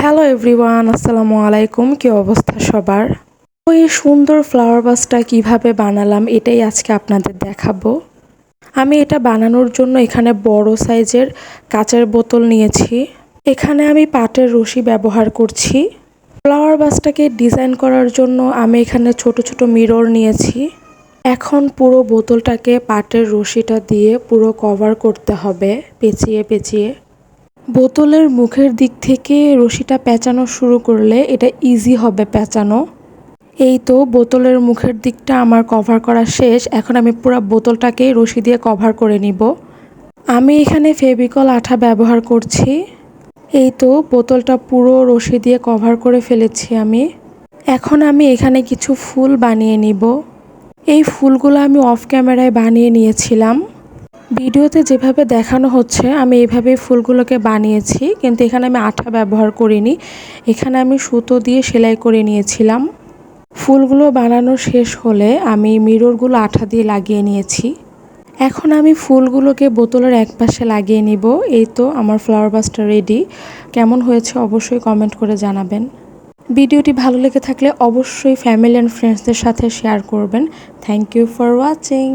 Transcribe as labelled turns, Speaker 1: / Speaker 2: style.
Speaker 1: Hello everyone, আসসালামু আলাইকুম। কি অবস্থা সবার? তো এই সুন্দর ফ্লাওয়ার ভাসটা কিভাবে বানালাম এটাই আজকে আপনাদের দেখাবো। আমি এটা বানানোর জন্য এখানে বড় সাইজের কাচের বোতল নিয়েছি। এখানে আমি পাটের রশি ব্যবহার করছি। ফ্লাওয়ার ভাসটাকে ডিজাইন করার জন্য আমি এখানে ছোট ছোট মিরর নিয়েছি। এখন পুরো বোতলটাকে পাটের রশিটা দিয়ে পুরো কভার করতে হবে পেঁচিয়ে পেঁচিয়ে। বোতলের মুখের দিক থেকে রশিটা পেঁচানো শুরু করলে এটা ইজি হবে পেঁচানো। এই তো বোতলের মুখের দিকটা আমার কভার করা শেষ। এখন আমি পুরো বোতলটাকে রশি দিয়ে কভার করে নিব। আমি এখানে ফেভিকল আঠা ব্যবহার করছি। এই তো বোতলটা পুরো রশি দিয়ে কভার করে ফেলেছি আমি। এখন আমি এখানে কিছু ফুল বানিয়ে নিব। এই ফুলগুলো আমি অফ ক্যামেরায় বানিয়ে নিয়েছিলাম। ভিডিওতে যেভাবে দেখানো হচ্ছে আমি এইভাবেই ফুলগুলোকে বানিয়েছি, কিন্তু এখানে আমি আঠা ব্যবহার করিনি। এখানে আমি সুতো দিয়ে সেলাই করে নিয়েছিলাম। ফুলগুলো বানানো শেষ হলে আমি মিররগুলো আঠা দিয়ে লাগিয়ে নিয়েছি। এখন আমি ফুলগুলোকে বোতলের একপাশে লাগিয়ে নিব। এই তো আমার ফ্লাওয়ার ভাসটা রেডি। কেমন হয়েছে অবশ্যই কমেন্ট করে জানাবেন। ভিডিওটি ভালো লেগে থাকলে অবশ্যই ফ্যামিলি অ্যান্ড ফ্রেন্ডসদের সাথে শেয়ার করবেন। Thank you for watching.